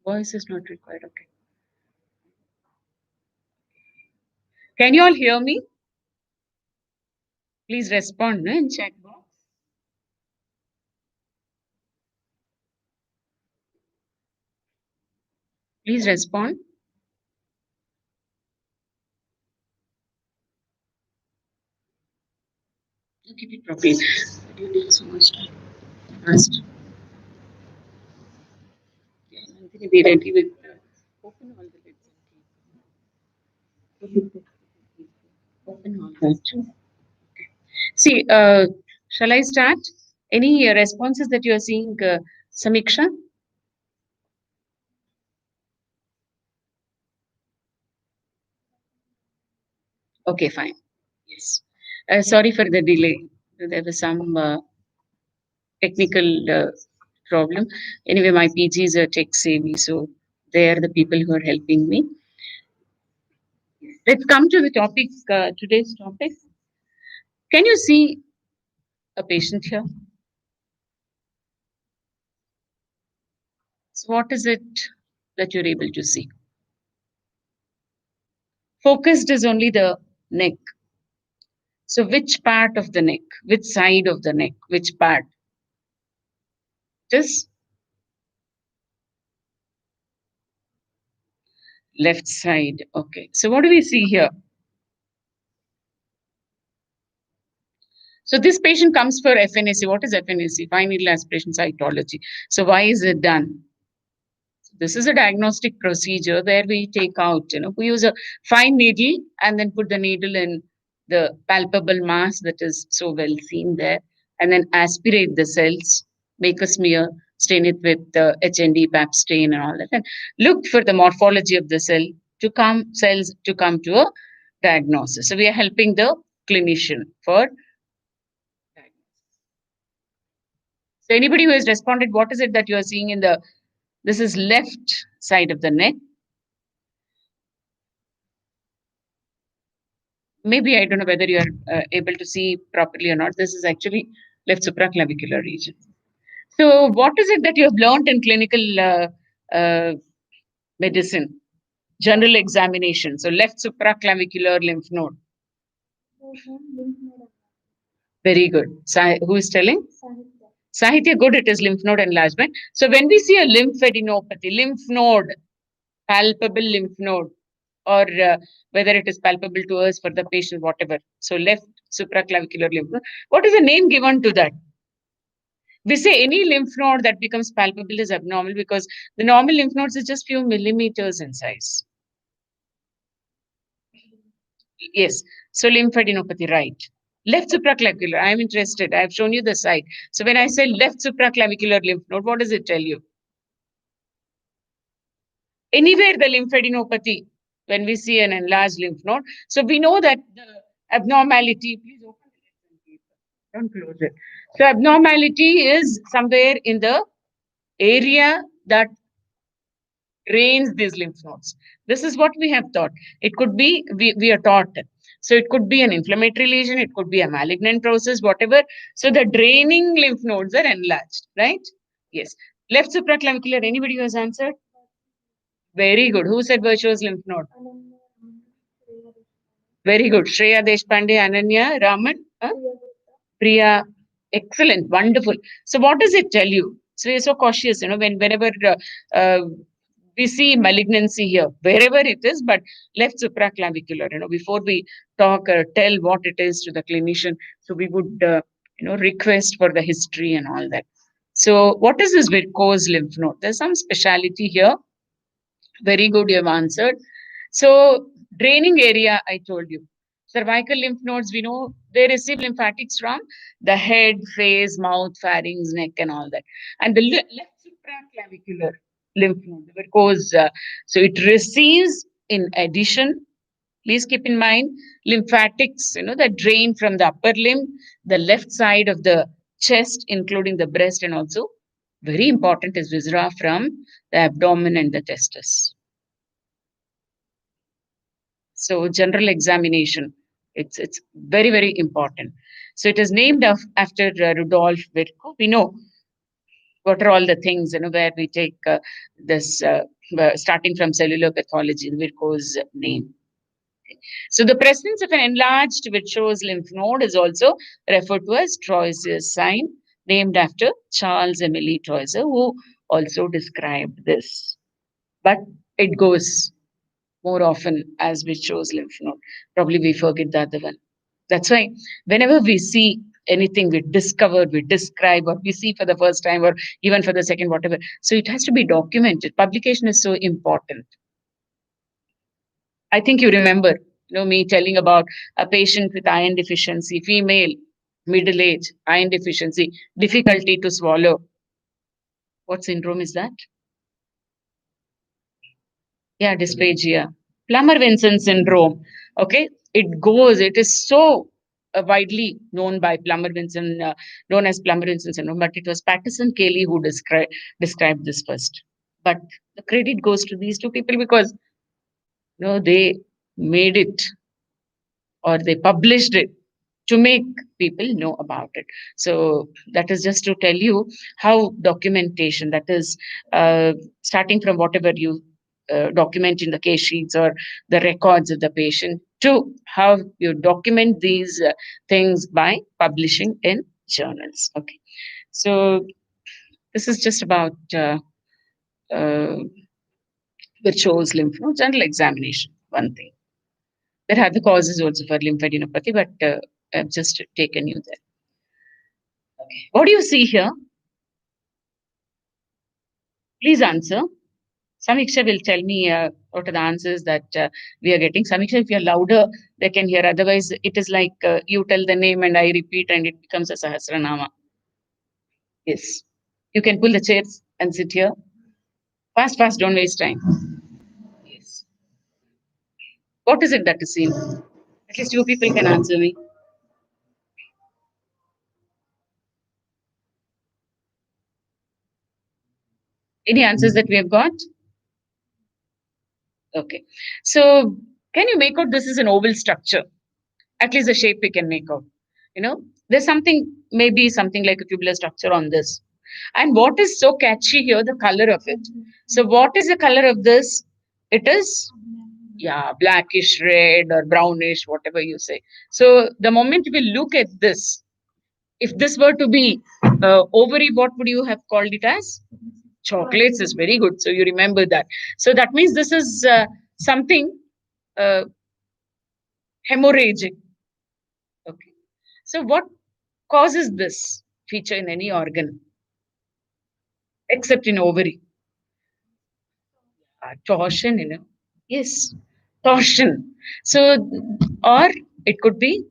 Voice is not required. Okay. Can you all hear me? Please respond no, in chat box. Please respond. You keep it properly. But you take so much time. First, yeah, Nandini, be ready with open all the lids and keep. Open all that. See, shall I start? Any responses that you are seeing, Samiksha? Okay, fine. Yes. Sorry for the delay. There was some technical problem. Anyway, my PGs are tech savvy, so they are the people who are helping me. Let's come to the topic, today's topic. Can you see a patient here? So, what is it that you're able to see? Focused is only the neck. So, which part of the neck? Which side of the neck? Which part? This left side. Okay. So, what do we see here? So, this patient comes for FNAC. What is FNAC? Fine needle aspiration cytology. So, why is it done? This is a diagnostic procedure where we take out, we use a fine needle and then put the needle in the palpable mass that is so well seen there, and then aspirate the cells, make a smear, stain it with HND, PAP stain, and all that, and look for the morphology of the cells to come to a diagnosis. So we are helping the clinician for diagnosis. So anybody who has responded, what is it that you are seeing in the this is left side of the neck. Maybe I don't know whether you are able to see properly or not. This is actually left supraclavicular region. So, what is it that you have learned in clinical medicine? General examination. So, left supraclavicular lymph node. Very good. Who is telling? Sahitya, good. It is lymph node enlargement. So, when we see a lymphadenopathy, lymph node, palpable lymph node, or whether it is palpable to us for the patient, whatever. So, left supraclavicular lymph node. What is the name given to that? We say any lymph node that becomes palpable is abnormal because the normal lymph nodes is just few millimeters in size. Yes. So lymphadenopathy, right. Left supraclavicular. I'm interested. I've shown you the site. So when I say left supraclavicular lymph node, what does it tell you? Anywhere the lymphadenopathy, when we see an enlarged lymph node. So we know that the abnormality, please open it. Don't close it. So abnormality is somewhere in the area that drains these lymph nodes. This is what we have taught. It could be, we are taught. So it could be an inflammatory lesion, it could be a malignant process, whatever. So the draining lymph nodes are enlarged, right? Yes. Left supraclavicular, anybody who has answered? Very good. Who said virtuous lymph node? Very good. Shreya Deshpande, Ananya, Raman, Priya. Excellent. Wonderful. So what does it tell you? So you're so cautious, whenever we see malignancy here, wherever it is, but left supraclavicular, before we talk or tell what it is to the clinician, so we would, request for the history and all that. So what is this varicose lymph node? There's some speciality here. Very good, you have answered. So draining area, I told you. Cervical lymph nodes, we know they receive lymphatics from the head, face, mouth, pharynx, neck, and all that. And the left supraclavicular lymph node, the varicose, so it receives, in addition, please keep in mind, lymphatics, that drain from the upper limb, the left side of the chest, including the breast, and also very important is viscera from the abdomen and the testis. So general examination, it's very, very important. So it is named after Rudolf Virchow. We know What are all the things, where we take this, starting from cellular pathology, Vircho's name. So the presence of an enlarged Virchow's lymph node is also referred to as Troyer's sign, named after Charles Emile Troyer, who also described this. But it goes more often as Virchow's lymph node. Probably we forget the other one. That's why whenever we see anything we discover, we describe, or we see for the first time, or even for the second, whatever. So it has to be documented. Publication is so important. I think you remember, me telling about a patient with iron deficiency, female, middle age, iron deficiency, difficulty to swallow. What syndrome is that? Yeah, dysphagia. Plummer-Vinson syndrome. Okay, it is so widely known by Plummer-Vinson, known as Plummer-Vinson syndrome, but it was Patterson Cayley who described this first. But the credit goes to these two people because they made it, or they published it to make people know about it. So that is just to tell you how documentation, that is starting from whatever you document in the case sheets or the records of the patient, to how you document these things by publishing in journals. Okay, so this is just about uh, Virchow's lymph node general examination. One thing, there are other causes also for lymphadenopathy, but I've just taken you there. What do you see here? Please answer. Samiksha will tell me what are the answers that we are getting. Samiksha, if you're louder, they can hear. Otherwise, it is like you tell the name and I repeat and it becomes a Sahasranama. Yes. You can pull the chairs and sit here. Fast, fast, don't waste time. Yes. What is it that is seen? At least you people can answer me. Any answers that we have got? Okay. So, can you make out this is an oval structure? At least the shape we can make out. There's something, maybe something like a tubular structure on this. And what is so catchy here? The color of it. So, what is the color of this? It is, yeah, blackish red or brownish, whatever you say. So, the moment we look at this, if this were to be ovary, what would you have called it as? Chocolates is very good. So, you remember that. So, that means this is something uh, hemorrhagic. Okay. So, what causes this feature in any organ except in ovary? Torsion, Yes, torsion. So, or it could be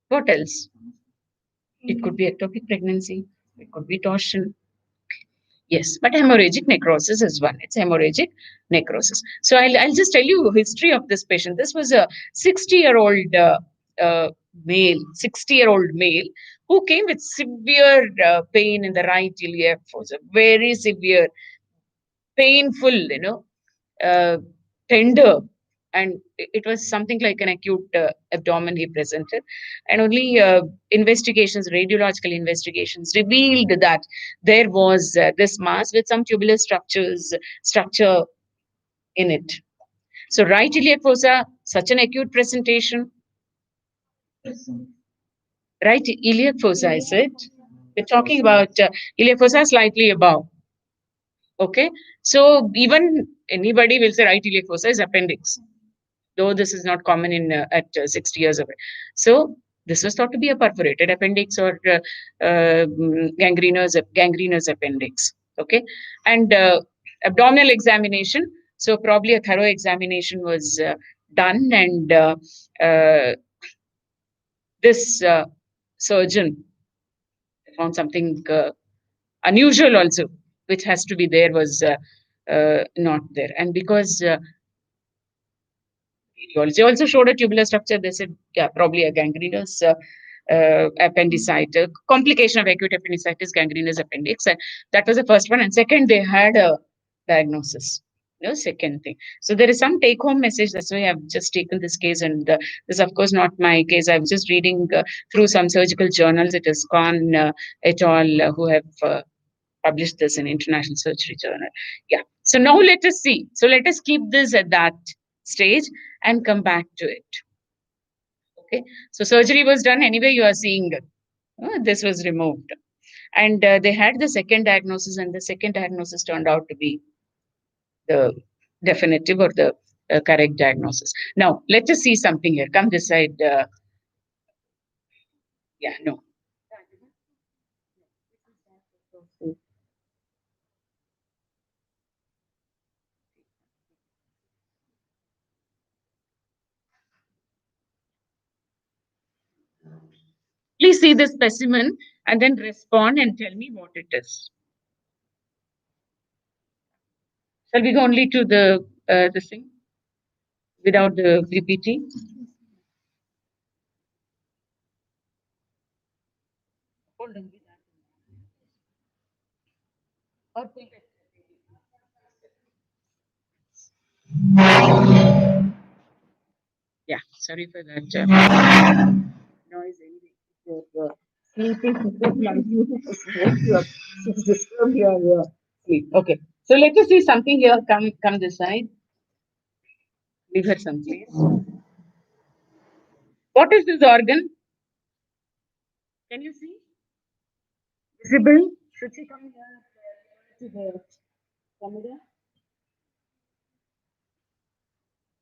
what else? It could be ectopic pregnancy. It could be torsion. Yes, but hemorrhagic necrosis is one. It's hemorrhagic necrosis. So I'll just tell you history of this patient. This was a 60-year-old uh, male, 60-year-old male who came with severe pain in the right iliac fossa, very severe, painful, uh, tender, and it was something like an acute abdomen he presented, and only investigations, radiological investigations, revealed that there was this mass with some tubular structure in it. So right iliac fossa, such an acute presentation. Right iliac fossa, is it? We're talking about iliac fossa slightly above. Okay, so even anybody will say right iliac fossa is appendix, though this is not common in at 60 years of age. So this was thought to be a perforated appendix or gangrenous appendix. Okay, and abdominal examination. So probably a thorough examination was done, and this surgeon found something unusual also, which has to be there, was not there, and because radiology also showed a tubular structure. They said, yeah, probably a gangrenous appendicitis, complication of acute appendicitis, gangrenous appendix. And that was the first one. And second, they had a diagnosis. Second thing. So there is some take-home message. That's why I've just taken this case, and this is of course not my case. I'm just reading through some surgical journals. It is Khan et al. Who have published this in International Surgery Journal. Yeah. So now let us see. So let us keep this at that stage and come back to it. Okay. So surgery was done anyway. You are seeing this was removed, and they had the second diagnosis, and the second diagnosis turned out to be the definitive or the correct diagnosis. Now let us see something here. Come this side. Yeah. No. Please see this specimen and then respond and tell me what it is. Shall we go only to the this thing without the PPT? Hold on. Yeah, sorry for that noise. Anyway, you're sleeping, you disturb your sleep. Okay, so let us see something here. Come this side. Leave her some place. What is this organ? Can you see? Visible? Should she come here to the camera?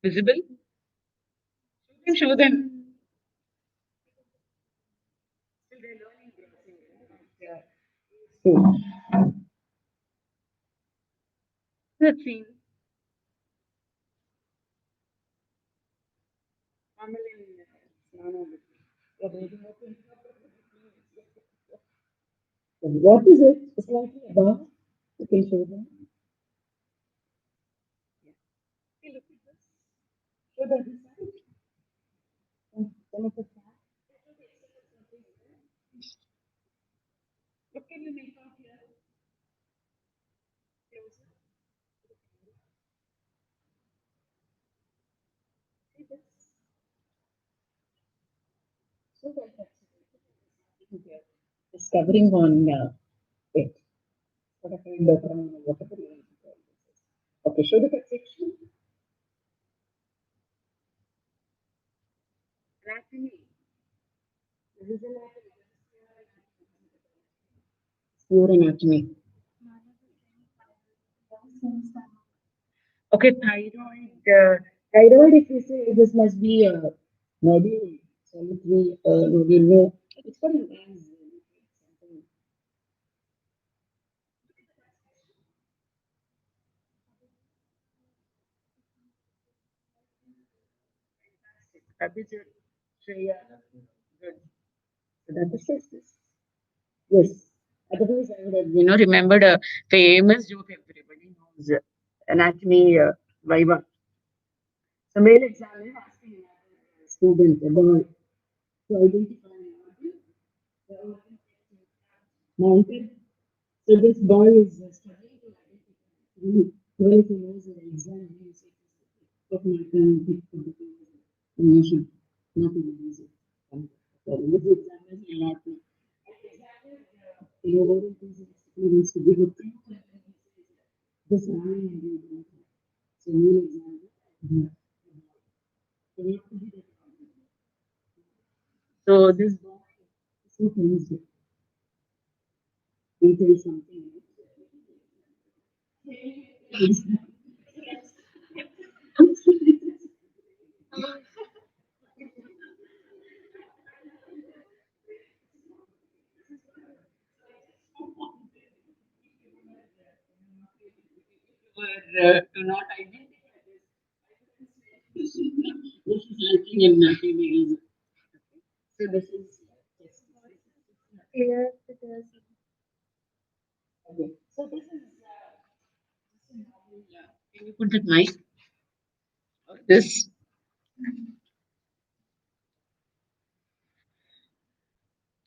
Visible? Show them. Let's see. What is it? Slightly above. You can show them. Show them. Some of the what can you make out here? So that's discovering on it. What a kind of whatever you want to call it. Okay, show the cut section. Anatomy. This is anatomy. Pure anatomy. Okay, thyroid. Thyroid, if you say this must be a nodule, solitary nodule. No, it's got an S. Abhijit, Shreya, good. So that is justice. Yes. Otherwise, I would have, remembered a famous joke everybody knows. Anatomy viva. So male examiner asking a student, a boy, to identify an organ, mounted. So this boy is struggling to identify. Well, if he knows the exam, he will say, definitely pick the nation, not in the music. So, with the examiner, he will not know. What it is experience to give a this line and you don't have. So male examiner. So we have to be that. So this boy, two things. He tells something. To not identify this. This is lacking in females. So this is clear. Okay. So this is. Can you put that mic? This.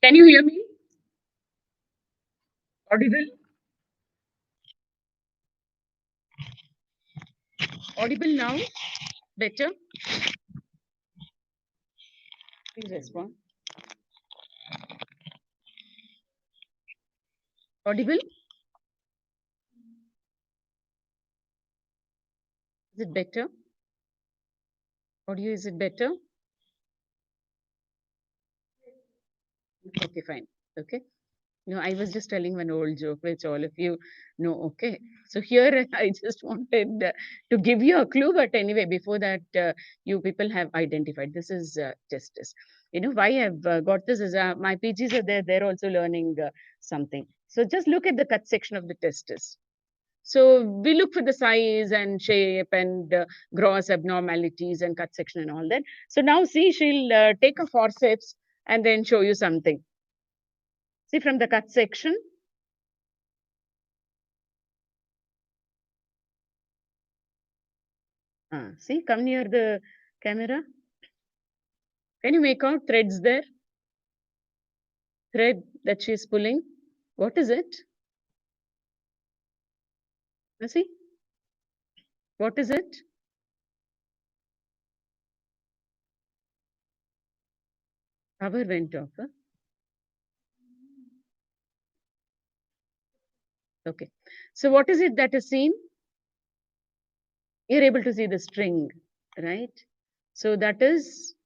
Can you hear me? Audible? Audible now? Better? Please respond. Audible? Is it better? Audio, is it better? Okay, fine. Okay. No, I was just telling one old joke, which all of you know. Okay. So here I just wanted to give you a clue, but anyway, before that, you people have identified this is justice. You know why I've got this is my PGs are there. They're also learning something. So just look at the cut section of the testis. So we look for the size and shape and gross abnormalities and cut section and all that. So now see, she'll take a forceps and then show you something. See from the cut section. See, come near the camera. Can you make out threads there? Thread that she is pulling. What is it? See? What is it? Power went off. Huh? Okay. So what is it that is seen? You're able to see the string, right? So that is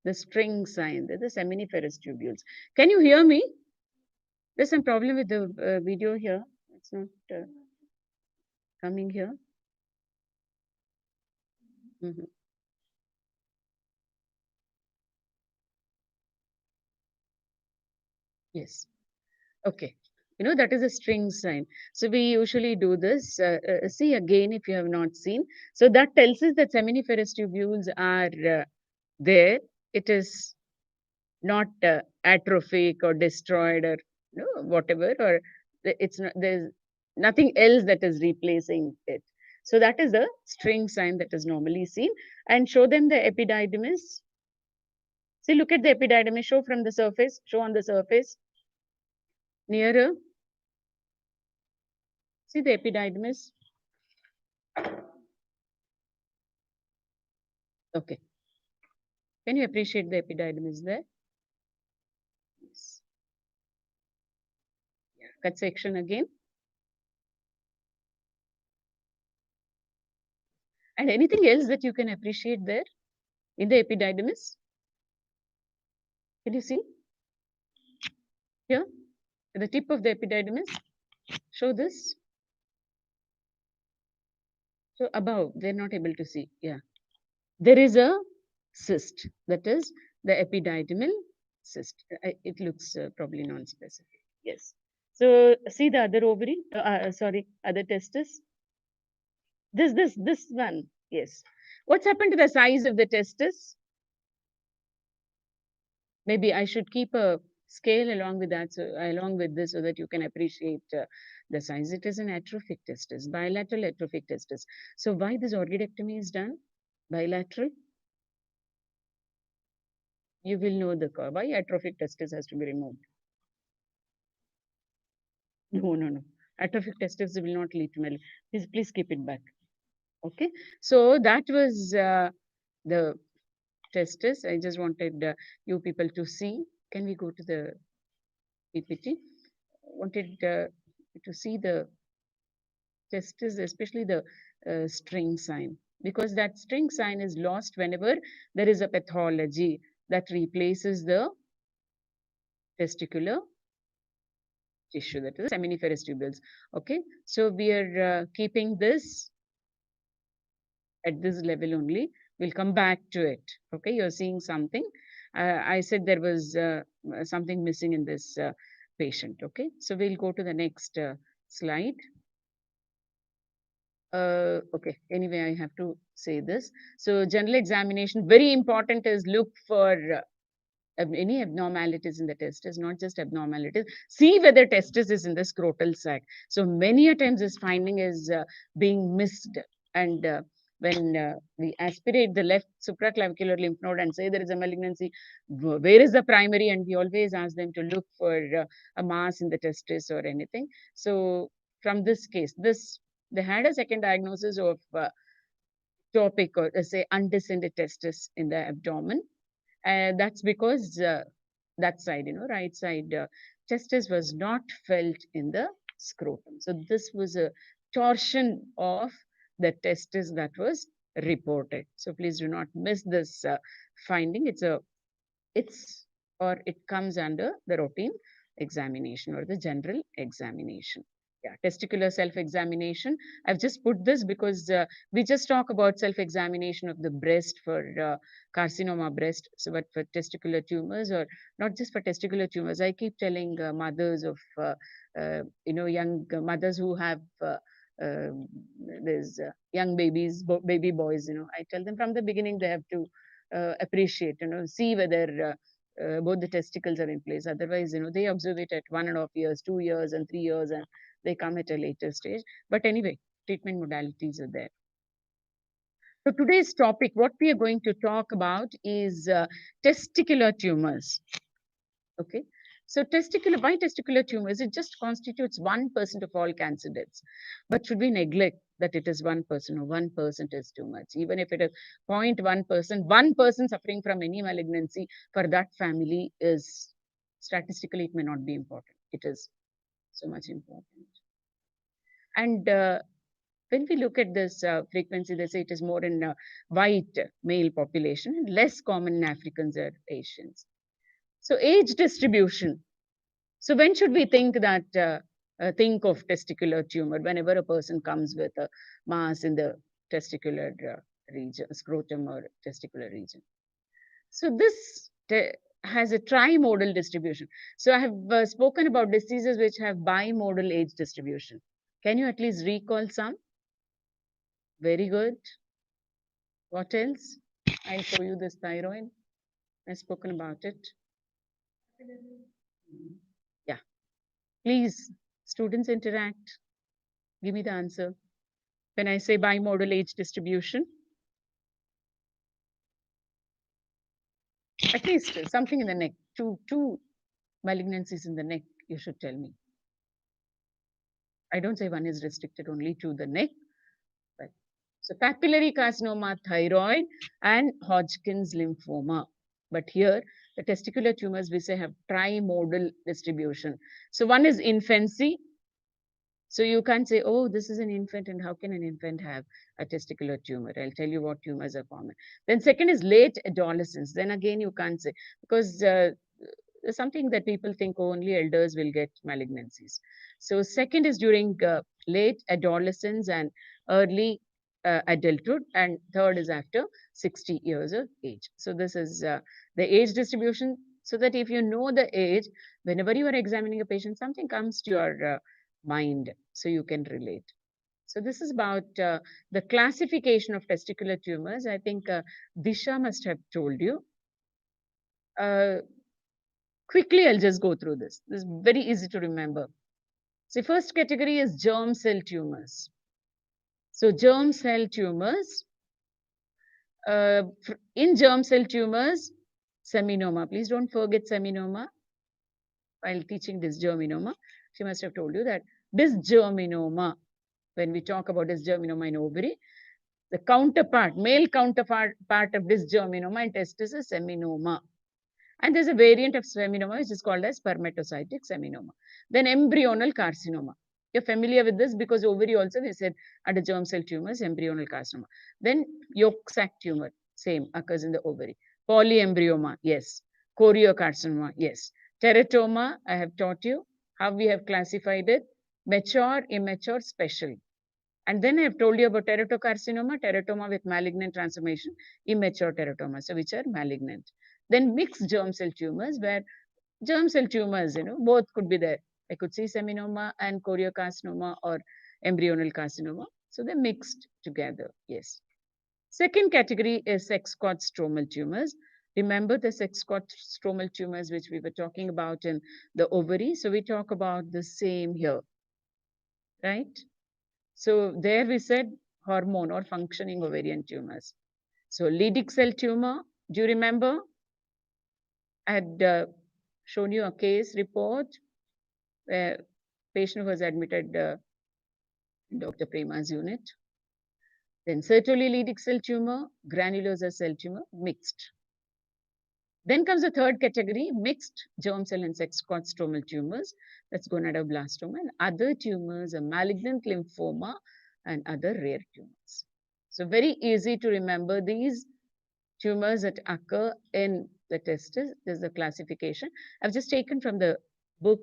the string sign. The seminiferous tubules. Can you hear me? There's some problem with the video here. It's not coming here. Mhm. Yes. Okay. You know, that is a string sign. So we usually do this. See again if you have not seen. So that tells us that seminiferous tubules are there. It is not atrophic or destroyed or whatever, or it's not, there's nothing else that is replacing it. So that is the string sign that is normally seen. And show them the epididymis. See, look at the epididymis. Show from the surface. Show on the surface. Nearer. See the epididymis. Okay. Can you appreciate the epididymis there? Yes. Yeah. Cut section again. And anything else that you can appreciate there in the epididymis? Can you see? Here, at the tip of the epididymis. Show this. So above, they're not able to see. Yeah. There is a cyst. That is the epididymal cyst. It looks probably non-specific. Yes. So see the other ovary. Sorry, other testis. This one. Yes. What's happened to the size of the testis? Maybe I should keep a scale along with that, so along with this, so that you can appreciate the size. It is an atrophic testis, bilateral atrophic testis. So why this orchidectomy is done? Bilateral. You will know the cause. Why atrophic testis has to be removed? No. Atrophic testis will not lead to mal. Please keep it back. Okay. So that was the testis. I just wanted you people to see. Can we go to the PPT? Wanted to see the testis, especially the string sign, because that string sign is lost whenever there is a pathology that replaces the testicular tissue, that is seminiferous tubules. Okay, so we are keeping this at this level only. We'll come back to it. Okay, you're seeing something. I said there was something missing in this patient. Okay, so we'll go to the next slide. Okay, anyway, I have to say this. So general examination, very important is look for any abnormalities in the testis, not just abnormalities. See whether testis is in the scrotal sac. So many a times this finding is being missed. And when we aspirate the left supraclavicular lymph node and say there is a malignancy, where is the primary? And we always ask them to look for a mass in the testis or anything. So from this case, they had a second diagnosis of topic or say undescended testis in the abdomen. That's because that side, right side testis was not felt in the scrotum. So this was a torsion of the testis that was reported. So please do not miss this finding. It comes under the routine examination or the general examination. Yeah, testicular self-examination. I've just put this because we just talk about self-examination of the breast for carcinoma breast. So, but for testicular tumors, or not just for testicular tumors, I keep telling mothers of young mothers who have there's young babies, baby boys. I tell them from the beginning they have to appreciate, see whether both the testicles are in place. Otherwise, they observe it at 1.5 years, 2 years, and 3 years, and they come at a later stage. But anyway, treatment modalities are there. So today's topic, what we are going to talk about is testicular tumors. Okay. So why testicular tumors? It just constitutes 1% of all cancer deaths. But should we neglect that it is 1% or 1% is too much? Even if it is 0.1%, 1% suffering from any malignancy for that family is, statistically, it may not be important. It is so much important. And when we look at this frequency, they say it is more in white male population and less common in Africans or Asians. So age distribution. So when should we think that think of testicular tumor? Whenever a person comes with a mass in the testicular region, scrotum or testicular region. So this has a trimodal distribution. So I have spoken about diseases which have bimodal age distribution. Can you at least recall some? Very good. What else? I'll show you this thyroid. I've spoken about it. Yeah. Please, students, interact. Give me the answer. When I say bimodal age distribution, at least something in the neck, two malignancies in the neck, you should tell me. I don't say one is restricted only to the neck. But so papillary carcinoma, thyroid, and Hodgkin's lymphoma. But here, the testicular tumors we say have trimodal distribution. So one is infancy. So you can't say, oh, this is an infant, and how can an infant have a testicular tumor? I'll tell you what tumors are common. Then second is late adolescence. Then again, you can't say, because there's something that people think only elders will get malignancies. So second is during late adolescence and early adulthood, and third is after 60 years of age. So this is the age distribution, so that if you know the age, whenever you are examining a patient, something comes to your mind, so you can relate. So this is about the classification of testicular tumors. I think Disha must have told you. Quickly, I'll just go through this. This is very easy to remember. So first category is germ cell tumors. So germ cell tumors. In germ cell tumors, seminoma. Please don't forget seminoma. While teaching dysgerminoma, she must have told you that dysgerminoma, when we talk about dysgerminoma in ovary, the counterpart, male counterpart of dysgerminoma in testis is seminoma. And there's a variant of seminoma which is called as spermatocytic seminoma. Then embryonal carcinoma. You're familiar with this because ovary also we said under germ cell tumors, embryonal carcinoma. Then yolk sac tumor, same, occurs in the ovary. Polyembryoma, yes. Choriocarcinoma, yes. Teratoma, I have taught you how we have classified it. Mature, immature, special. And then I have told you about teratocarcinoma, teratoma with malignant transformation, immature teratoma, so which are malignant. Then mixed germ cell tumors, where germ cell tumors, both could be there. I could see seminoma and choriocarcinoma or embryonal carcinoma. So they're mixed together, yes. Second category is sex-cord stromal tumors. Remember the sex-cord stromal tumors which we were talking about in the ovary. So we talk about the same here, right? So there we said hormone or functioning ovarian tumors. So Leydig cell tumor, do you remember? I had shown you a case report where patient was admitted in Dr. Prema's unit. Then Sertoli Leydig cell tumor, granulosa cell tumor, mixed. Then comes the third category, mixed germ cell and sex-cord stromal tumors. That's gonadoblastoma, and other tumors are malignant lymphoma and other rare tumors. So very easy to remember these tumors that occur in the testis. There's the classification. I've just taken from the book,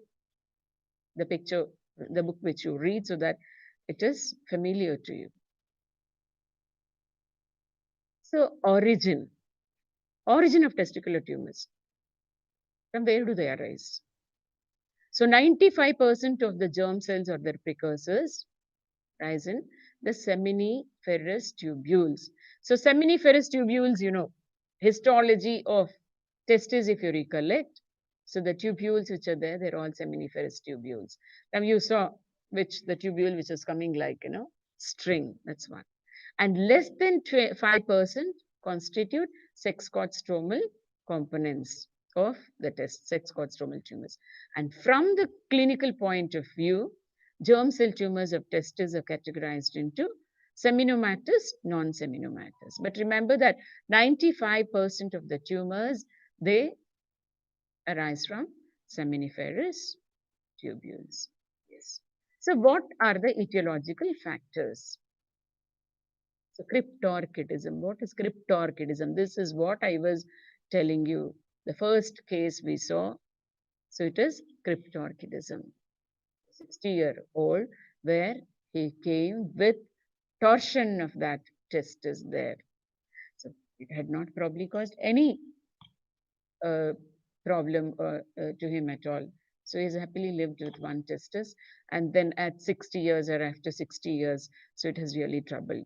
the picture, the book which you read so that it is familiar to you. So origin of testicular tumors. From where do they arise? So 95% of the germ cells or their precursors rise in the seminiferous tubules. So seminiferous tubules, you know, histology of testis, if you recollect. So the tubules which are there, they're all seminiferous tubules. Now you saw which the tubule which is coming like, you know, string. That's one. And less than 5% constitute sex cord stromal components of the test, sex cord stromal tumors. And from the clinical point of view, germ cell tumors of testis are categorized into seminomatous, non-seminomatous. But remember that 95% of the tumors, they arise from seminiferous tubules. Yes. So what are the etiological factors? So cryptorchidism. What is cryptorchidism? This is what I was telling you. The first case we saw. So it is cryptorchidism. 60-year-old where he came with torsion of that testis there. So it had not probably caused any problem to him at all. So he's happily lived with one testis. And then at 60 years or after 60 years, so it has really troubled.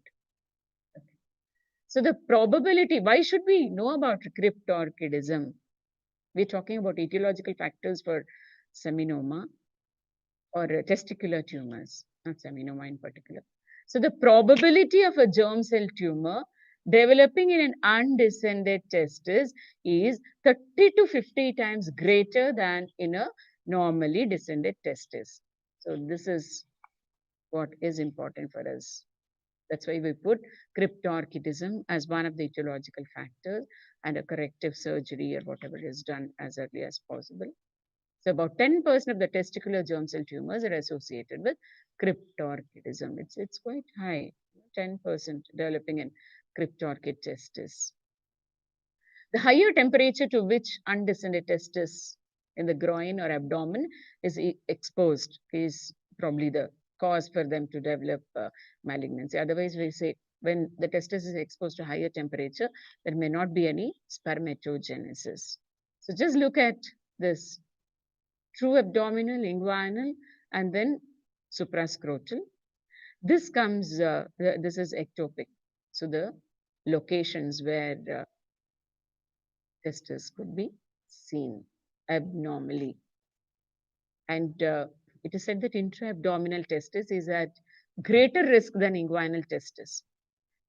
So the probability, why should we know about cryptorchidism? We're talking about etiological factors for seminoma or testicular tumors, not seminoma in particular. So the probability of a germ cell tumor developing in an undescended testis is 30 to 50 times greater than in a normally descended testis. So this is what is important for us. That's why we put cryptorchidism as one of the etiological factors and a corrective surgery or whatever is done as early as possible. So about 10% of the testicular germ cell tumors are associated with cryptorchidism. It's quite high, 10% developing in cryptorchid testis. The higher temperature to which undescended testis in the groin or abdomen is exposed is probably the cause for them to develop malignancy. Otherwise, we say when the testis is exposed to higher temperature, there may not be any spermatogenesis. So just look at this true abdominal, inguinal, and then suprascrotal. This comes, this is ectopic. So the locations where testis could be seen abnormally. And it is said that intra-abdominal testis is at greater risk than inguinal testis.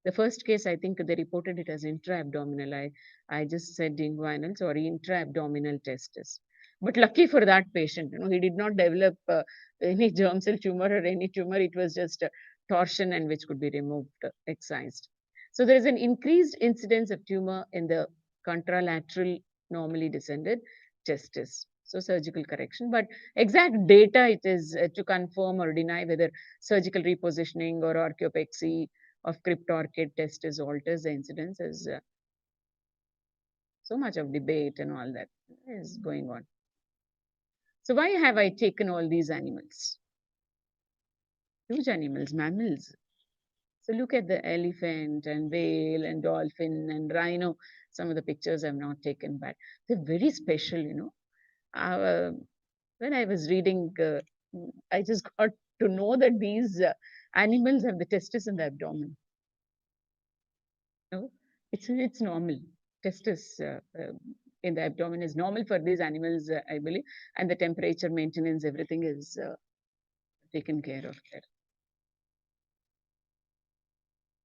The first case, I think they reported it as intra-abdominal. I just said inguinal, sorry, intra-abdominal testis. But lucky for that patient, you know, he did not develop any germ cell tumor or any tumor. It was just a torsion and which could be removed, excised. So there is an increased incidence of tumor in the contralateral normally descended testis. So surgical correction, but exact data it is to confirm or deny whether surgical repositioning or orchiopexy of cryptorchid testis alters the incidence is so much of debate and all that is going on. So why have I taken all these animals? Huge animals, mammals. So look at the elephant and whale and dolphin and rhino. Some of the pictures I've not taken, but they're very special, you know. When I was reading, I just got to know that these animals have the testis in the abdomen. No, it's normal. Testis in the abdomen is normal for these animals, I believe, and the temperature maintenance, everything is taken care of there.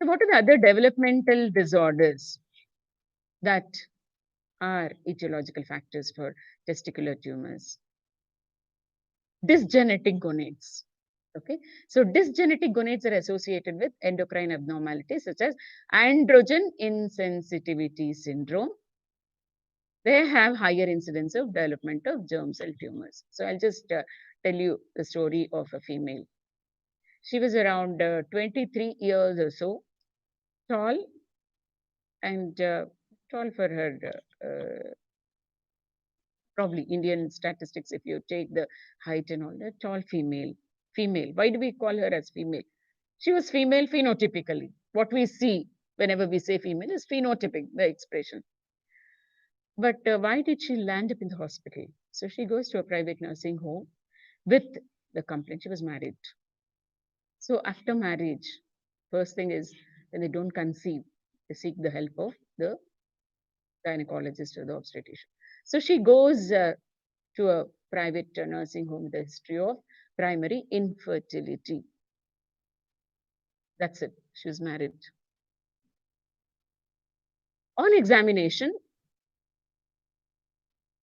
So what are the other developmental disorders that are etiological factors for testicular tumors? Dysgenetic gonads. Okay, so dysgenetic gonads are associated with endocrine abnormalities such as androgen insensitivity syndrome. They have higher incidence of development of germ cell tumors. So I'll just tell you the story of a female. She was around 23 years or so. tall and tall for her, probably Indian statistics, if you take the height and all that, tall female. Female. Why do we call her as female? She was female phenotypically. What we see whenever we say female is phenotypic, the expression. But why did she land up in the hospital? So she goes to a private nursing home with the complaint. She was married. So after marriage, first thing is when they don't conceive, they seek the help of the gynecologist or the obstetrician. So she goes to a private nursing home with a history of primary infertility. That's it. She was married. On examination,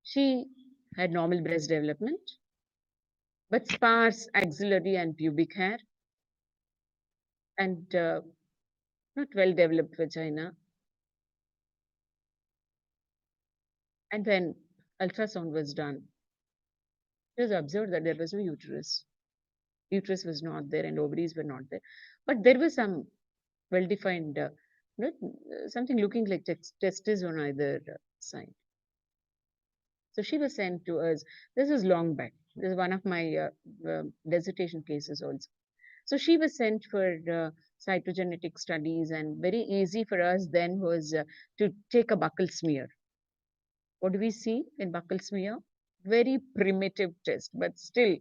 she had normal breast development, but sparse axillary and pubic hair, and not well developed vagina. And when ultrasound was done, it was observed that there was no uterus. Uterus was not there and ovaries were not there. But there was some well-defined, something looking like testes on either side. So she was sent to us. This was long back. This is one of my dissertation cases also. So she was sent for cytogenetic studies, and very easy for us then was to take a buccal smear. What do we see in buccal smear? Very primitive test, but still,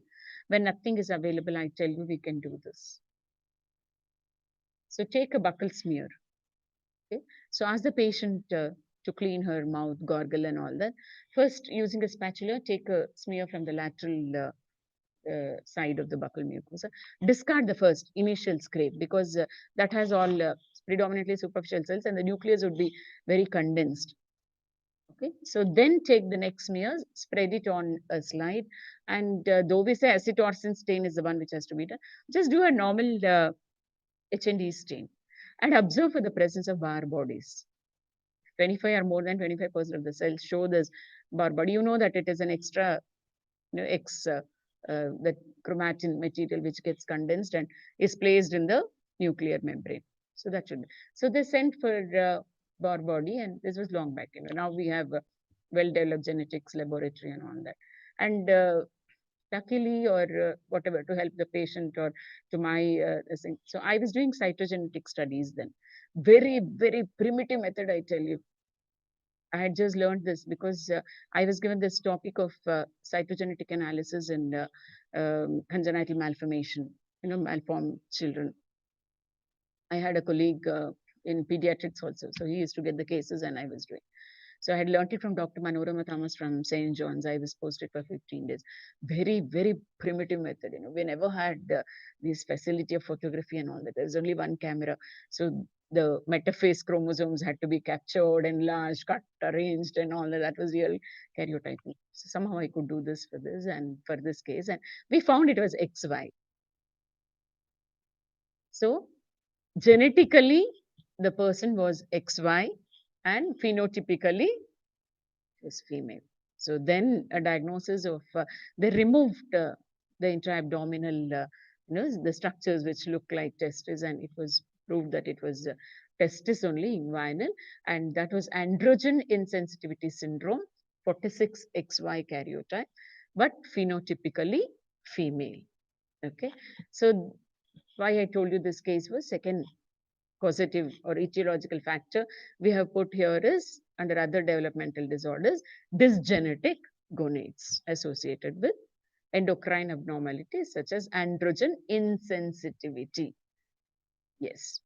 when nothing is available, I tell you, we can do this. So take a buccal smear. Okay? So ask the patient to clean her mouth, gargle and all that. First, using a spatula, take a smear from the lateral side of the buccal mucosa. Discard the first initial scrape because that has all predominantly superficial cells and the nucleus would be very condensed. Okay, so then take the next smear, spread it on a slide, and though we say acetorsine stain is the one which has to be done, just do a normal H&E stain and observe for the presence of Barr bodies. 25 or more than 25% of the cells show this Barr body. You know that it is an extra, the chromatin material which gets condensed and is placed in the nuclear membrane. So that should be. So they sent for Barr body, and this was long back. Now we have well-developed genetics laboratory and all that. And luckily or whatever to help the patient or to my thing. So I was doing cytogenetic studies then. Very, very primitive method, I tell you. I had just learned this because I was given this topic of cytogenetic analysis in congenital malformation, malformed children. I had a colleague in pediatrics also. So he used to get the cases and I was doing. So I had learned it from Dr. Manorama Thomas from St. John's. I was posted for 15 days. Very, very primitive method. We never had this facility of photography and all that. There's only one camera. So the metaphase chromosomes had to be captured, enlarged, cut, arranged, and all that. That was real karyotyping. So somehow I could do this for this and for this case. And we found it was XY. So genetically, the person was XY and phenotypically was female. So then a diagnosis of, they removed the intra-abdominal, the structures which look like testes, and it was proved that it was testis only, inguinal, and that was androgen insensitivity syndrome, 46XY karyotype, but phenotypically female. Okay, so why I told you this case was second causative or etiological factor we have put here is under other developmental disorders, dysgenetic gonads associated with endocrine abnormalities such as androgen insensitivity. Yes,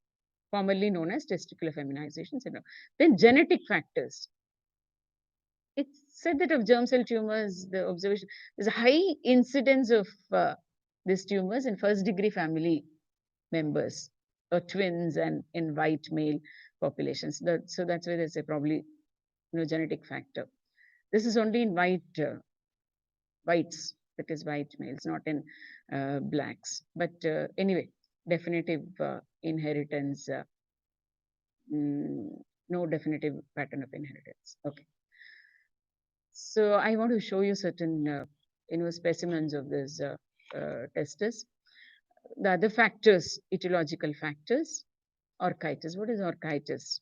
formerly known as testicular feminization syndrome. Then genetic factors. It's said that of germ cell tumors, the observation, there's a high incidence of these tumors in first degree family members or twins and in white male populations. So that's why there's a probably genetic factor. This is only in whites, that is white males, not in blacks. But anyway, definitive inheritance, no definitive pattern of inheritance. Okay. So I want to show you certain specimens of this testis. The other factors, etiological factors, orchitis. What is orchitis?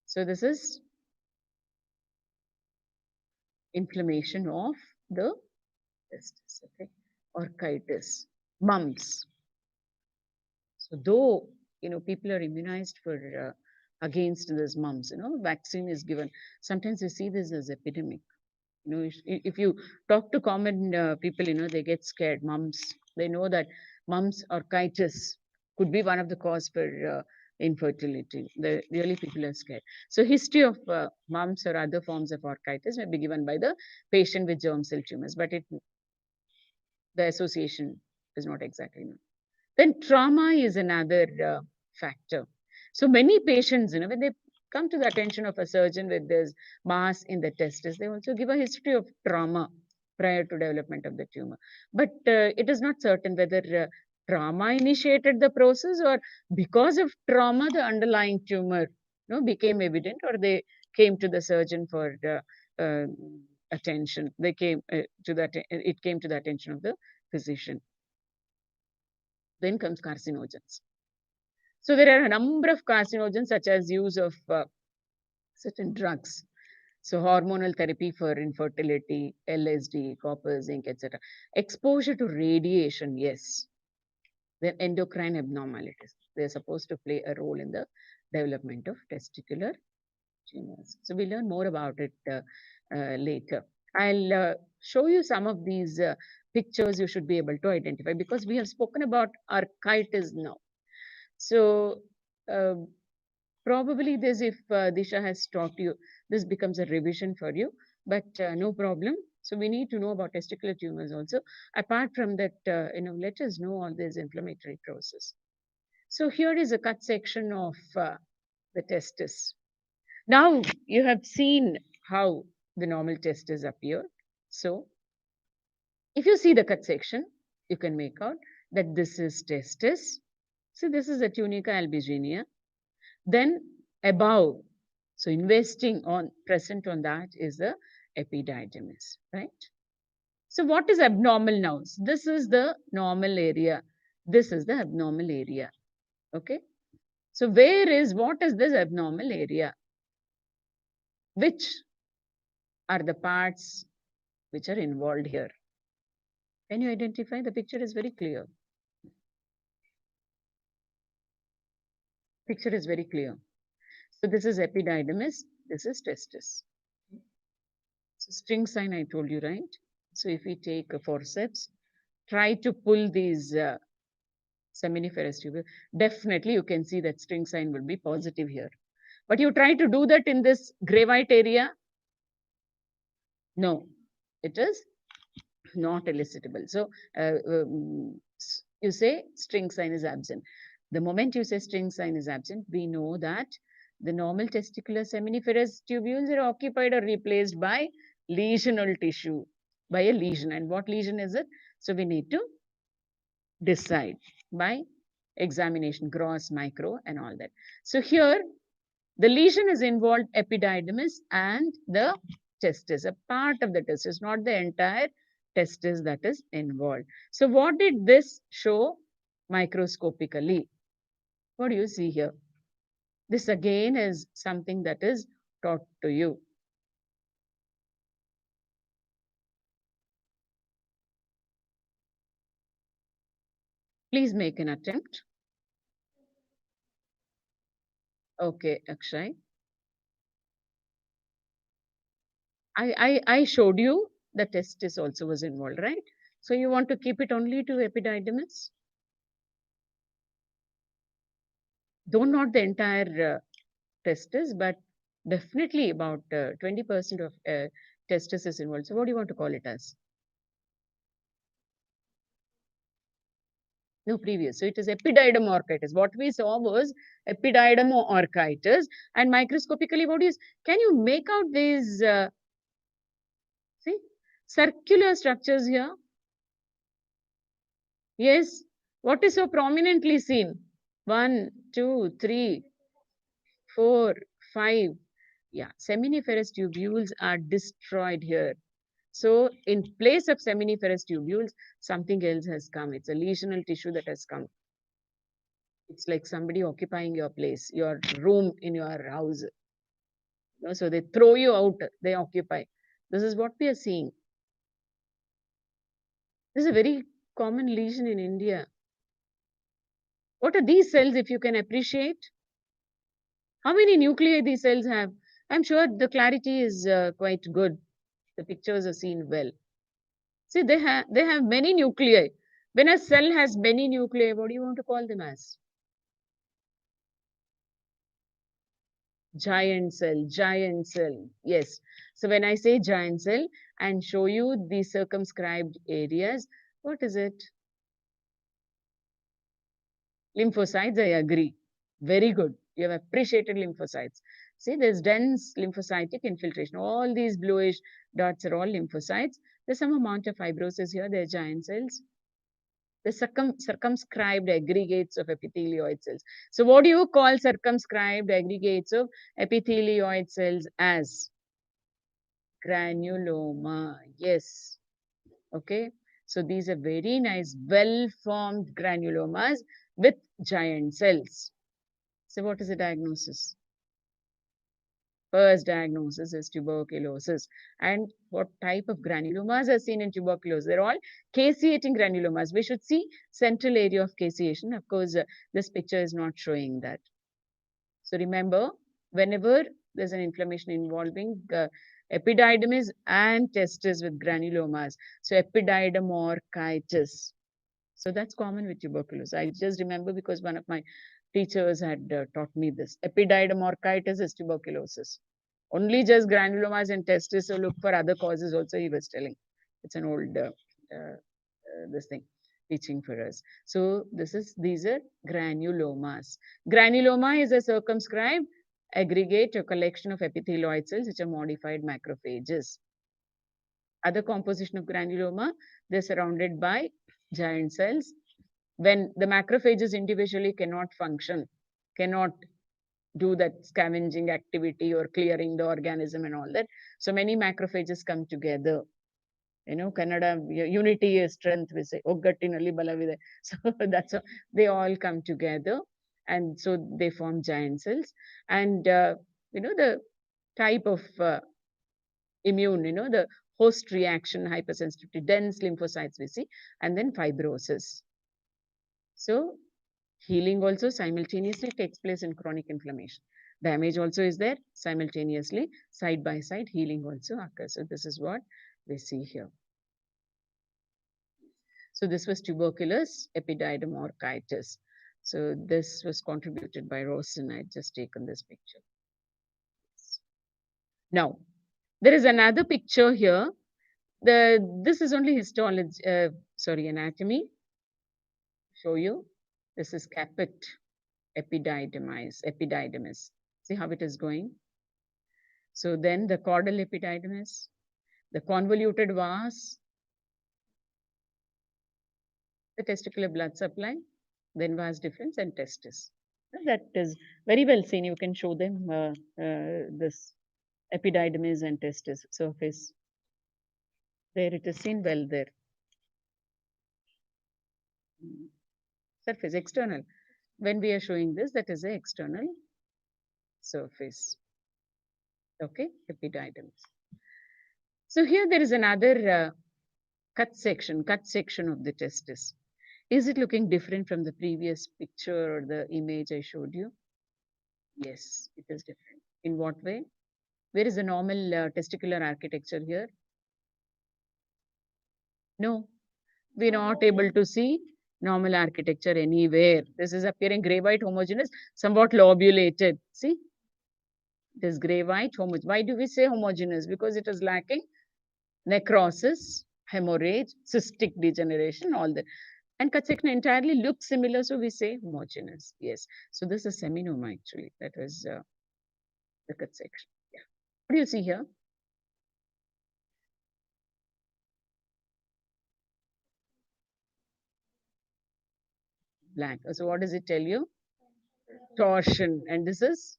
So this is inflammation of the testis, okay? Orchitis, mumps. So though, people are immunized for against this mumps, vaccine is given. Sometimes you see this as epidemic. If you talk to common people, they get scared. Mumps, they know that mumps orchitis could be one of the cause for infertility. Really people are scared. So history of mumps or other forms of orchitis may be given by the patient with germ cell tumors, but the association is not exactly known. Then trauma is another factor. So many patients, when they come to the attention of a surgeon with this mass in the testis, they also give a history of trauma prior to development of the tumor. But it is not certain whether trauma initiated the process, or because of trauma, the underlying tumor became evident, or they came to the surgeon for attention. They came to that, it came to the attention of the physician. Then comes carcinogens. So there are a number of carcinogens, such as use of certain drugs. So hormonal therapy for infertility, LSD, copper, zinc, etc. Exposure to radiation, yes. Then endocrine abnormalities. They're supposed to play a role in the development of testicular tumors. So we'll learn more about it later. I'll show you some of these pictures you should be able to identify, because we have spoken about orchitis now. So probably this, if Disha has taught you, this becomes a revision for you, but no problem. So we need to know about testicular tumors also. Apart from that, let us know all this inflammatory process. So here is a cut section of the testis. Now you have seen how the normal testis appear. So if you see the cut section, you can make out that this is testis. So this is a tunica albuginea. Then above, so investing on present on that is the epididymis, right? So what is abnormal now? So this is the normal area. This is the abnormal area. Okay. So what is this abnormal area? Which are the parts which are involved here? Can you identify? The picture is very clear. Picture is very clear. So this is epididymis, this is testis. So string sign I told you, right? So if we take a forceps, try to pull these seminiferous tubule, definitely you can see that string sign will be positive here. But you try to do that in this gray white area, no, it is not elicitable. So you say string sign is absent. The moment you say string sign is absent, we know that the normal testicular seminiferous tubules are occupied or replaced by lesional tissue, by a lesion. And what lesion is it? So we need to decide by examination, gross, micro, and all that. So here, the lesion is involved epididymis and the testis, a part of the testis, not the entire testis that is involved. So what did this show microscopically? What do you see here? This again is something that is taught to you. Please make an attempt. Okay, Akshay. I showed you the testis also was involved, right? So you want to keep it only to epididymis? Though not the entire testis, but definitely about 20% of testis is involved. So what do you want to call it as? No, previous. So it is epididymo-orchitis. What we saw was epididymo-orchitis. And microscopically, can you make out these, see, circular structures here? Yes. What is so prominently seen? 1, 2, 3, 4, 5. Yeah, seminiferous tubules are destroyed here. So in place of seminiferous tubules, something else has come. It's a lesional tissue that has come. It's like somebody occupying your place, your room in your house. So they throw you out, they occupy. This is what we are seeing. This is a very common lesion in India. What are these cells, if you can appreciate? How many nuclei these cells have? I'm sure the clarity is quite good. The pictures are seen well. See, they have many nuclei. When a cell has many nuclei, what do you want to call them as? Giant cell, giant cell. Yes. So when I say giant cell and show you the circumscribed areas, what is it? Lymphocytes, I agree. Very good. You have appreciated lymphocytes. See, there's dense lymphocytic infiltration. All these bluish dots are all lymphocytes. There's some amount of fibrosis here. They're giant cells. The circumscribed aggregates of epithelioid cells. So what do you call circumscribed aggregates of epithelioid cells as? Granuloma. Yes. Okay. So these are very nice, well-formed granulomas with giant cells. So what is the diagnosis? First diagnosis is tuberculosis. And what type of granulomas are seen in tuberculosis? They're all caseating granulomas. We should see central area of caseation. Of course, this picture is not showing that. So remember, whenever there's an inflammation involving epididymis and testis with granulomas, so epididymoorchitis. So that's common with tuberculosis. I just remember because one of my teachers had taught me this. Epididymoorchitis is tuberculosis. Only just granulomas and testis, so look for other causes also, he was telling. It's an old this thing teaching for us. So these are granulomas. Granuloma is a circumscribed aggregate or collection of epithelioid cells which are modified macrophages. Other composition of granuloma, they're surrounded by giant cells. When the macrophages individually cannot function, cannot do that scavenging activity or clearing the organism and all that. So many macrophages come together. Kannada, unity is strength, we say. Oggattinalli balavide. So that's how they all come together. And so they form giant cells. And, the type of immune, the host reaction, hypersensitivity, dense lymphocytes we see, and then fibrosis. So healing also simultaneously takes place in chronic inflammation. Damage also is there simultaneously, side by side, healing also occurs. So this is what we see here. So this was tuberculous epididymoorchitis. So this was contributed by Rosen. I just taken this picture. Now, there is another picture here. This is only histology, anatomy. Show you. This is caput epididymis. See how it is going? So then the caudal epididymis, the convoluted vas, the testicular blood supply, then vas deferens and testis. That is very well seen. You can show them this epididymis and testis surface. There it is seen well there. Surface, external. When we are showing this, that is the external surface. Okay, epididymis. So here there is another cut section of the testis. Is it looking different from the previous picture or the image I showed you? Yes, it is different. In what way? Where is the normal testicular architecture here? No, we're not able to see normal architecture anywhere. This is appearing gray white homogeneous, somewhat lobulated. See, it is gray white homogeneous. Why do we say homogeneous? Because it is lacking necrosis, hemorrhage, cystic degeneration, all that. And cut section entirely looks similar, so we say homogeneous. Yes. So this is seminoma actually. That was the cut section. Yeah. What do you see here? Black. So what does it tell you? Torsion. And this is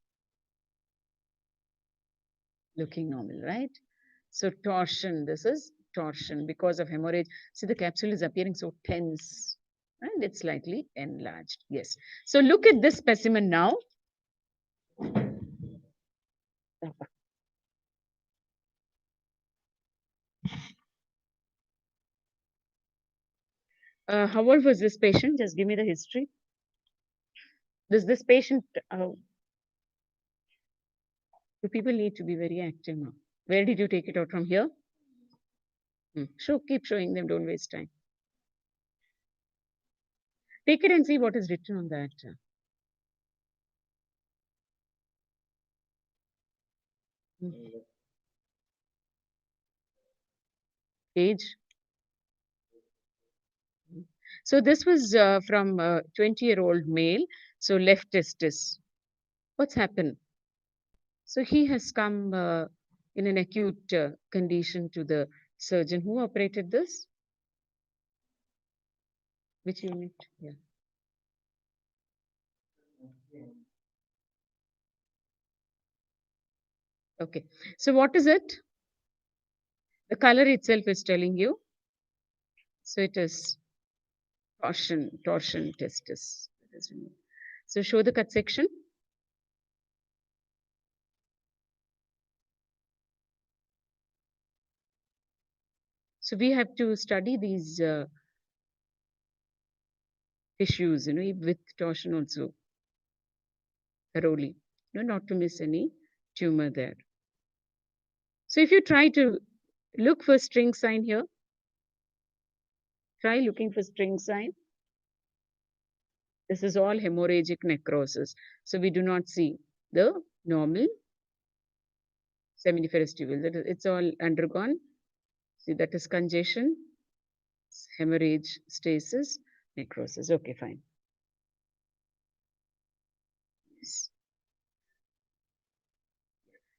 looking normal, right? So torsion. This is torsion because of hemorrhage. See, the capsule is appearing so tense. and it's slightly enlarged. Yes. So look at this specimen now. How old was this patient? Just give me the history. This patient, do people need to be very active now? Where did you take it out from here? Show, keep showing them, don't waste time. Take it and see what is written on that. Age. So this was from a 20-year-old male. So left testis. What's happened? So he has come in an acute condition to the surgeon. Who operated this? Which unit? Yeah. Okay. So what is it? The color itself is telling you. So it is torsion testis. So show the cut section. So we have to study these tissues, with torsion also thoroughly, not to miss any tumor there. So if you try to look for string sign here, try looking for string sign. This is all hemorrhagic necrosis. So we do not see the normal seminiferous tubule. It's all undergone. See, that is congestion, hemorrhage, stasis, necrosis. Okay, fine. Yes.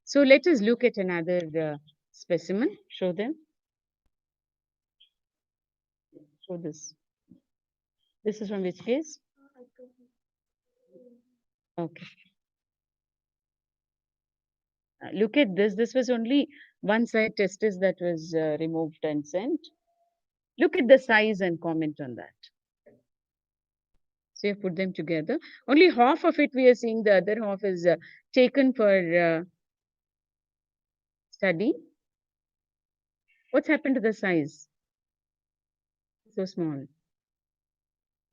So let us look at another specimen. Show them. Show this. This is from which case? Okay. Look at this. This was only one side testis that was removed and sent. Look at the size and comment on that. So you put them together. Only half of it we are seeing. The other half is taken for study. What's happened to the size? So small.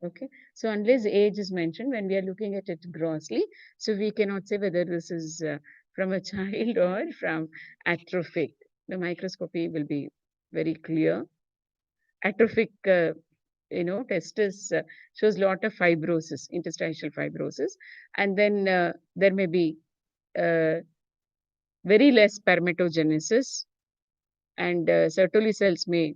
Okay. So unless age is mentioned, when we are looking at it grossly, so we cannot say whether this is from a child or from atrophic. The microscopy will be very clear. Atrophic, testis shows lot of fibrosis, interstitial fibrosis, and then there may be very less spermatogenesis, and Sertoli cells may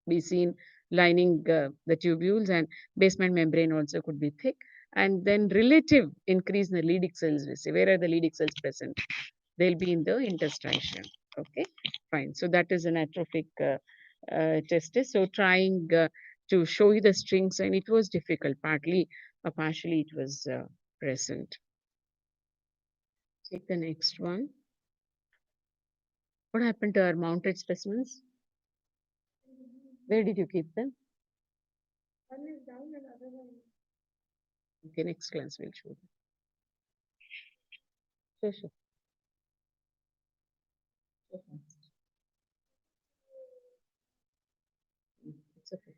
be seen lining the tubules, and basement membrane also could be thick, and then relative increase in the Leydig cells. We say, where are the Leydig cells present? They'll be in the interstitium. Okay, fine. So that is an atrophic testis. So trying to show you the strings, and it was difficult. Partly or partially it was present. Take the next one. What happened to our mounted specimens? Where did you keep them? One is down and other one. Okay, next class we'll show them. Sure. It's okay.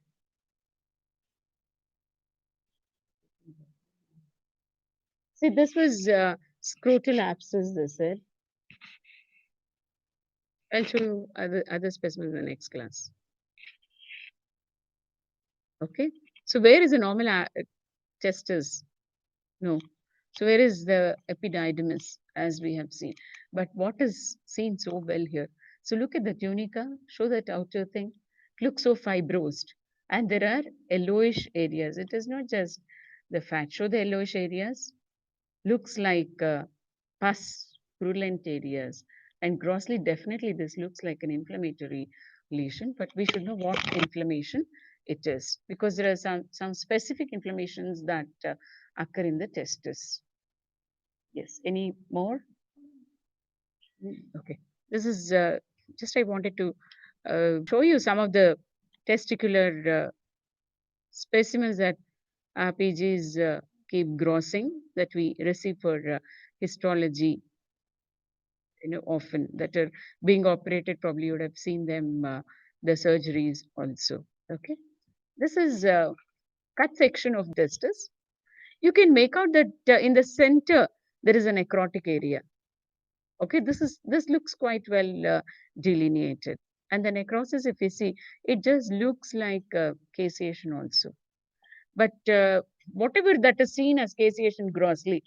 See, this was scrotal abscess, they said. I'll show you other specimens in the next class. Okay. So where is the normal testis? No. So where is the epididymis, as we have seen? But what is seen so well here? So look at the tunica, show that outer thing. It looks so fibrosed. And there are yellowish areas. It is not just the fat. Show the yellowish areas. Looks like pus, purulent areas. And grossly, definitely, this looks like an inflammatory lesion. But we should know what inflammation it is, because there are some specific inflammations that occur in the testis. Yes. Any more? Okay. This is just I wanted to show you some of the testicular specimens that RPGs keep grossing that we receive for histology, often that are being operated. Probably you would have seen them, the surgeries also. Okay, this is a cut section of testis. You can make out that in the center there is a necrotic area. Okay, this looks quite well delineated. And the necrosis, if you see, it just looks like caseation also. But whatever that is seen as caseation grossly,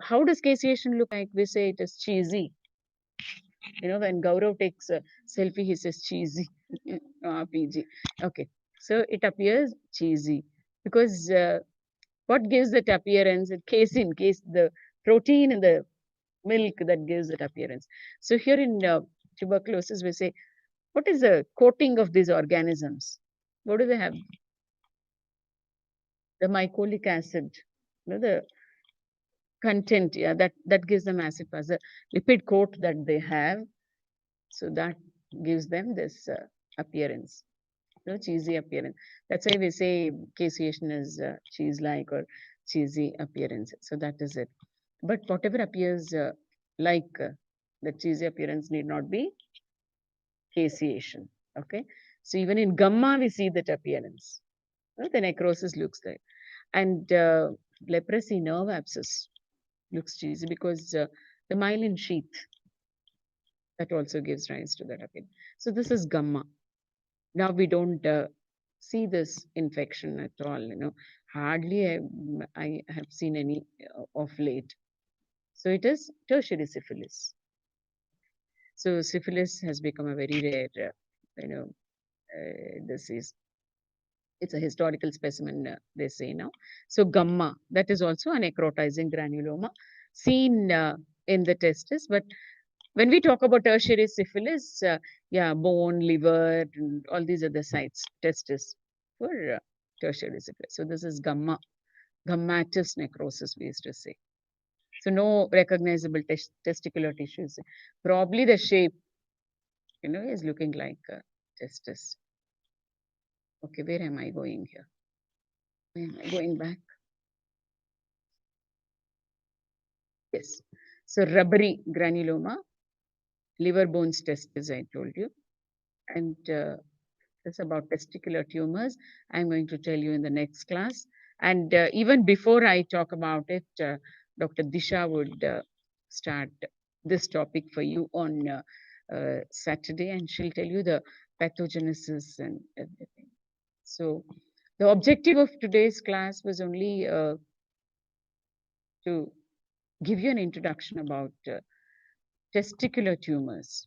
how does caseation look like? We say it is cheesy. When Gaurav takes a selfie, he says cheesy. PG. Okay, so it appears cheesy because what gives that appearance? Casein, the protein in the milk that gives that appearance. So here in tuberculosis, we say, what is the coating of these organisms? What do they have? The mycolic acid, the content, yeah, that gives them acid pass. The lipid coat that they have, so that gives them this appearance, cheesy appearance. That's why we say caseation is cheese-like or cheesy appearance. So that is it. But whatever appears like the cheesy appearance need not be caseation. Okay, so even in gamma we see that appearance. The necrosis looks like, and leprosy nerve abscess looks cheesy because the myelin sheath that also gives rise to that appearance. So this is gamma. Now we don't see this infection at all. Hardly I have seen any of late. So it is tertiary syphilis. So syphilis has become a very rare, disease. It's a historical specimen, they say now. So gamma, that is also a necrotizing granuloma seen in the testis. But when we talk about tertiary syphilis, yeah, bone, liver, and all these other sites, testis for tertiary syphilis. So this is gamma, gammatous necrosis, we used to say. So no recognizable testicular tissues. Probably the shape, is looking like testis. Okay, where am I going here? Where am I going back? Yes. So rubbery granuloma, liver bones testis, I told you. And it's about testicular tumors. I'm going to tell you in the next class. And even before I talk about it, Dr. Disha would start this topic for you on Saturday, and she'll tell you the pathogenesis and everything. So the objective of today's class was only to give you an introduction about testicular tumors.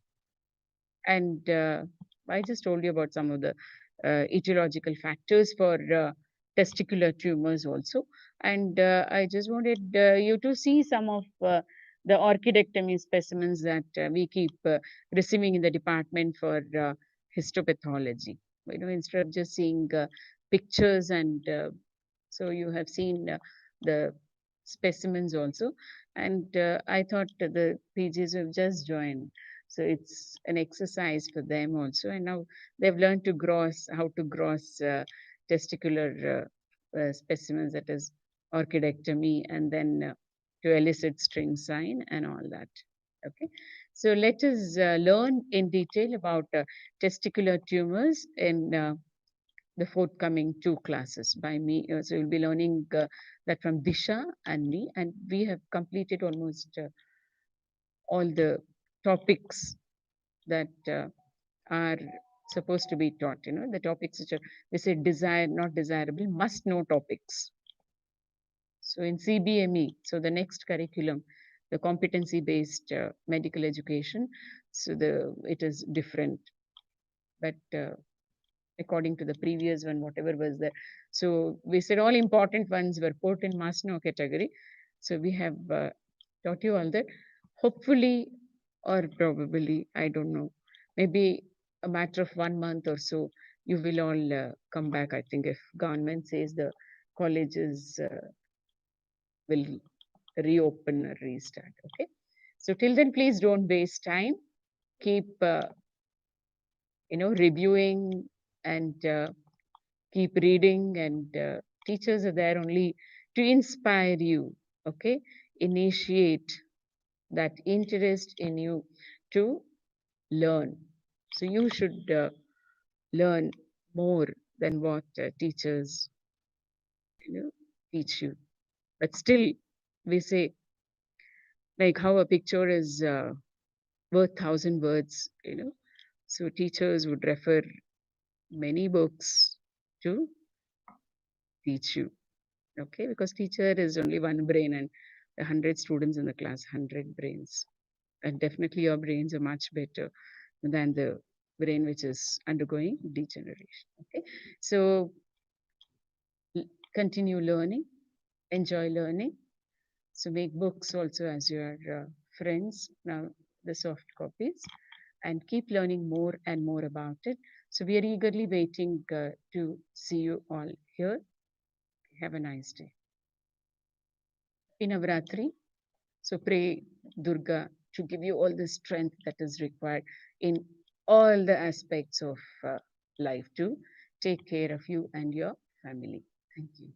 And I just told you about some of the etiological factors for testicular tumors also. And I just wanted you to see some of the orchidectomy specimens that we keep receiving in the department for histopathology. Instead of just seeing pictures, and so you have seen the specimens also. And I thought the PGs have just joined, so it's an exercise for them also. And now they've learned to how to gross testicular specimens, that is orchidectomy, and then to elicit string sign and all that. Okay, so let us learn in detail about testicular tumors in the forthcoming two classes by me. So you'll be learning that from Disha and me, and we have completed almost all the topics that are supposed to be taught. The topics which are, they say, desired, not desirable, must know topics. So in CBME, so the next curriculum, the competency-based medical education, so it is different. But according to the previous one, whatever was there. So we said all important ones were put in must know category. So we have taught you all that. Hopefully, or probably, I don't know, maybe a matter of 1 month or so, you will all come back. I think if government says the colleges will reopen or restart. Okay. So till then, please don't waste time. Keep, reviewing and keep reading, and teachers are there only to inspire you, okay? Initiate that interest in you to learn. So you should learn more than what teachers, teach you. But still, we say, like how a picture is worth thousand words. So teachers would refer many books to teach you, okay? Because teacher is only one brain and 100 students in the class, 100 brains. And definitely your brains are much better than the brain which is undergoing degeneration, okay? So continue learning, enjoy learning. So make books also as your friends, now the soft copies, and keep learning more and more about it. So we are eagerly waiting to see you all here. Have a nice day. In Navratri, so pray Durga to give you all the strength that is required in all the aspects of life to take care of you and your family. Thank you.